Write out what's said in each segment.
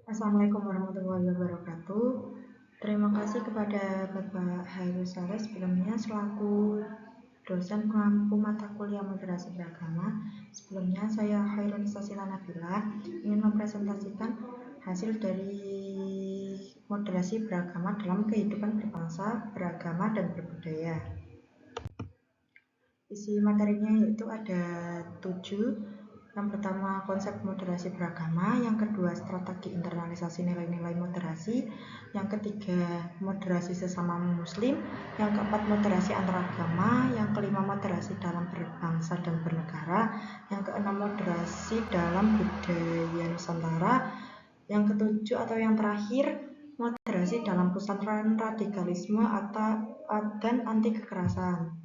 Assalamualaikum warahmatullahi wabarakatuh. Terima kasih kepada Bapak Hairul Saleh sebelumnya selaku dosen pengampu mata kuliah moderasi beragama. Sebelumnya saya Hairul Sasila Nabila ingin mempresentasikan hasil dari moderasi beragama dalam kehidupan berbangsa, beragama, dan berbudaya. Isi materinya yaitu ada 7. Yang pertama, konsep moderasi beragama. Yang kedua, strategi internalisasi nilai-nilai moderasi. Yang ketiga, moderasi sesama muslim. Yang keempat, moderasi antaragama. Yang kelima, moderasi dalam berbangsa dan bernegara. Yang keenam, moderasi dalam budaya Nusantara. Yang ketujuh atau yang terakhir, moderasi dalam pesantren, radikalisme dan anti kekerasan.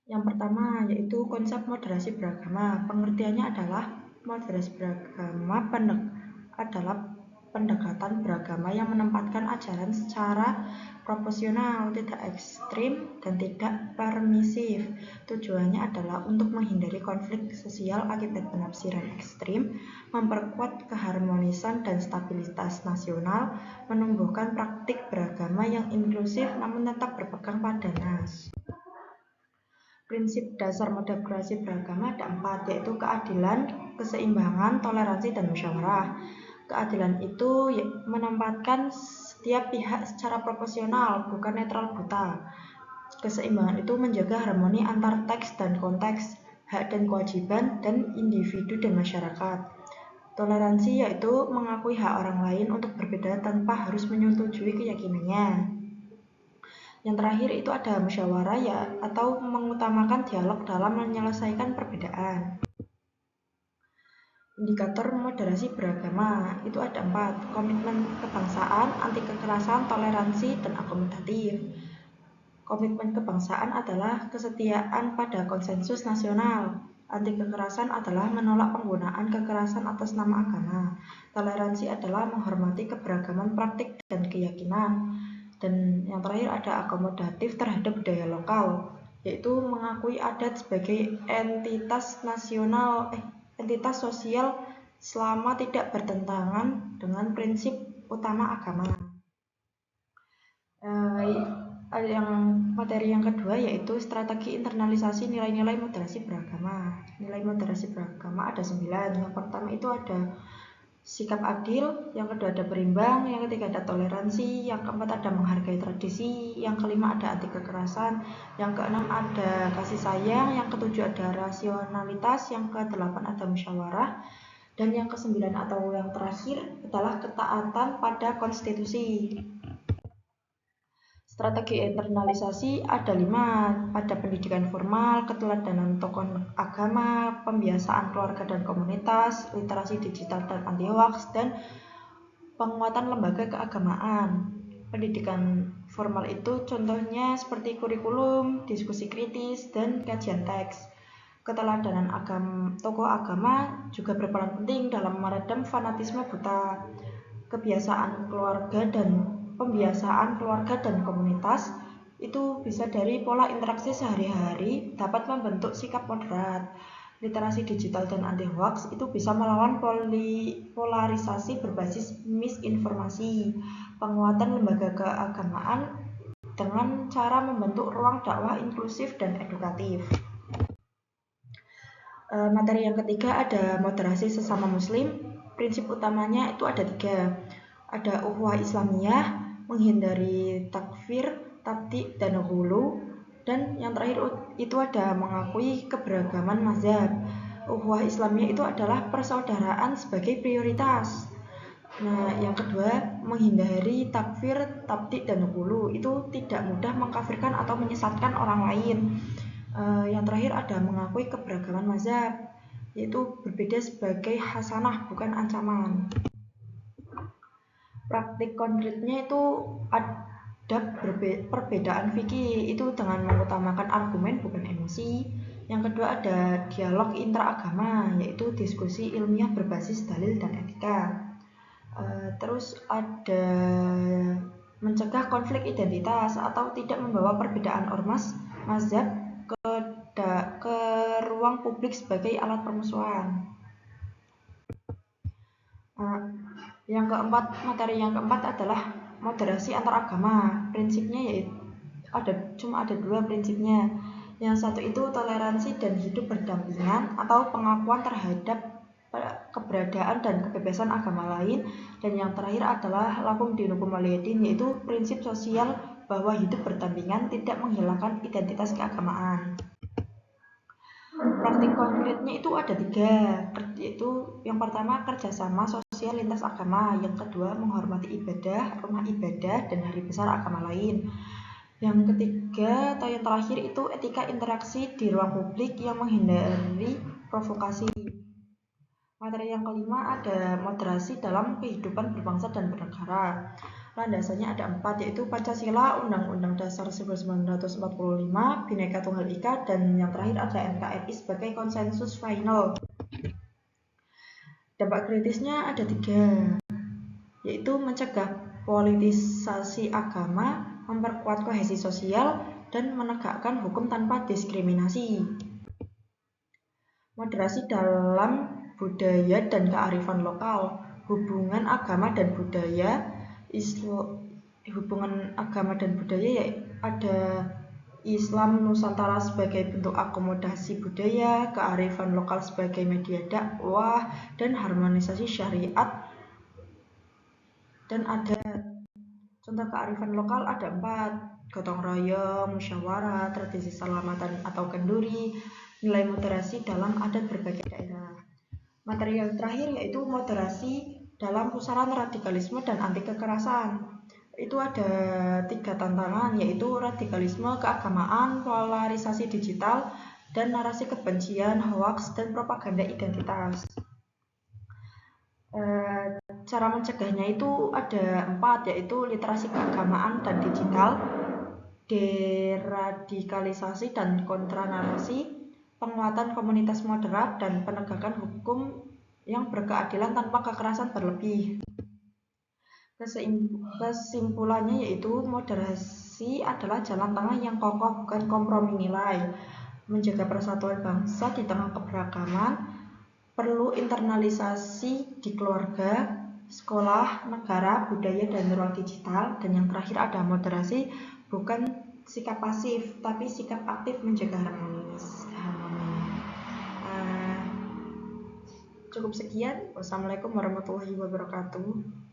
Yang pertama yaitu konsep moderasi beragama. Pengertiannya adalah moderasi beragama adalah pendekatan beragama yang menempatkan ajaran secara proporsional, tidak ekstrim dan tidak permisif. Tujuannya adalah untuk menghindari konflik sosial akibat penafsiran ekstrim, memperkuat keharmonisan dan stabilitas nasional, menumbuhkan praktik beragama yang inklusif namun tetap berpegang pada nas. Prinsip dasar moderasi beragama ada 4, yaitu keadilan, keseimbangan, toleransi, dan musyawarah. Keadilan itu menempatkan setiap pihak secara proporsional, bukan netral buta. Keseimbangan itu menjaga harmoni antar teks dan konteks, hak dan kewajiban, dan individu dan masyarakat. Toleransi yaitu mengakui hak orang lain untuk berbeda tanpa harus menyetujui keyakinannya. Yang terakhir itu ada musyawarah atau mengutamakan dialog dalam menyelesaikan perbedaan. Indikator moderasi beragama itu ada 4, komitmen kebangsaan, anti kekerasan, toleransi, dan akomodatif. Komitmen kebangsaan adalah kesetiaan pada konsensus nasional. Anti kekerasan adalah menolak penggunaan kekerasan atas nama agama. Toleransi adalah menghormati keberagaman praktik dan keyakinan. Dan yang terakhir ada akomodatif terhadap budaya lokal, yaitu mengakui adat sebagai entitas sosial selama tidak bertentangan dengan prinsip utama agama. Materi yang kedua yaitu strategi internalisasi nilai-nilai moderasi beragama. Nilai moderasi beragama ada 9. Yang pertama itu ada sikap adil, yang kedua ada berimbang, yang ketiga ada toleransi, yang keempat ada menghargai tradisi, yang kelima ada anti kekerasan, yang keenam ada kasih sayang, yang ketujuh ada rasionalitas, yang kedelapan ada musyawarah, dan yang kesembilan atau yang terakhir adalah ketaatan pada konstitusi. Strategi internalisasi ada 5, pada pendidikan formal, keteladanan tokoh agama, pembiasaan keluarga dan komunitas, literasi digital dan anti hoax, dan penguatan lembaga keagamaan. Pendidikan formal itu contohnya seperti kurikulum, diskusi kritis, dan kajian teks. Keteladanan tokoh agama juga berperan penting dalam meredam fanatisme buta. Kebiasaan pembiasaan keluarga dan komunitas itu bisa dari pola interaksi sehari-hari dapat membentuk sikap moderat. Literasi digital dan anti hoax itu bisa melawan polarisasi berbasis misinformasi. Penguatan lembaga keagamaan dengan cara membentuk ruang dakwah inklusif dan edukatif. Materi yang ketiga ada moderasi sesama muslim. Prinsip utamanya itu ada 3. Ada ukhuwah Islamiyah, menghindari takfir, tabdi, dan ghulu. Dan yang terakhir itu ada mengakui keberagaman mazhab. Ukhuwah Islamiyah itu adalah persaudaraan sebagai prioritas. Nah, yang kedua, menghindari takfir, tabdi, dan ghulu. Itu tidak mudah mengkafirkan atau menyesatkan orang lain. Yang terakhir ada mengakui keberagaman mazhab, yaitu berbeda sebagai hasanah bukan ancaman. Praktik konkretnya itu ada perbedaan fikih itu dengan mengutamakan argumen bukan emosi. Yang kedua ada dialog intraagama, yaitu diskusi ilmiah berbasis dalil dan etika. Terus ada mencegah konflik identitas atau tidak membawa perbedaan ormas mazhab ke ruang publik sebagai alat permusuhan. Materi yang keempat adalah moderasi antar agama. Prinsipnya yaitu cuma ada dua prinsipnya. Yang satu itu toleransi dan hidup berdampingan atau pengakuan terhadap keberadaan dan kebebasan agama lain, dan yang terakhir adalah lakum dinukum waliyadin, yaitu prinsip sosial bahwa hidup berdampingan tidak menghilangkan identitas keagamaan. Praktik konkretnya itu ada tiga, yaitu yang pertama kerjasama sosial lintas agama, yang kedua menghormati ibadah, rumah ibadah, dan hari besar agama lain. Yang ketiga atau yang terakhir itu etika interaksi di ruang publik yang menghindari provokasi. Materi yang kelima ada moderasi dalam kehidupan berbangsa dan bernegara. Landasannya ada 4, yaitu Pancasila, Undang-Undang Dasar 1945, Bhinneka Tunggal Ika, dan yang terakhir ada NKRI sebagai konsensus final. Dampak kritisnya ada 3, yaitu mencegah politisasi agama, memperkuat kohesi sosial, dan menegakkan hukum tanpa diskriminasi. Moderasi dalam budaya dan kearifan lokal. Hubungan agama dan budaya ya ada Islam Nusantara sebagai bentuk akomodasi budaya, kearifan lokal sebagai media dakwah, dan harmonisasi syariat. Dan ada contoh kearifan lokal ada 4, gotong royong, musyawarah, tradisi selamatan atau kenduri, nilai moderasi dalam adat berbagai daerah. Materi yang terakhir yaitu moderasi dalam pusaran radikalisme dan anti kekerasan. Itu ada 3 tantangan, yaitu radikalisme keagamaan, polarisasi digital, dan narasi kebencian, hoaks, dan propaganda identitas. Cara mencegahnya itu ada 4, yaitu literasi keagamaan dan digital, deradikalisasi dan kontranarasi, penguatan komunitas moderat, dan penegakan hukum yang berkeadilan tanpa kekerasan berlebih. Kesimpulannya yaitu moderasi adalah jalan tengah yang kokoh, bukan kompromi nilai. Menjaga persatuan bangsa di tengah keberagaman, perlu internalisasi di keluarga, sekolah, negara, budaya, dan ruang digital. Dan yang terakhir ada moderasi, bukan sikap pasif, tapi sikap aktif menjaga harmoni. Cukup sekian. Wassalamualaikum warahmatullahi wabarakatuh.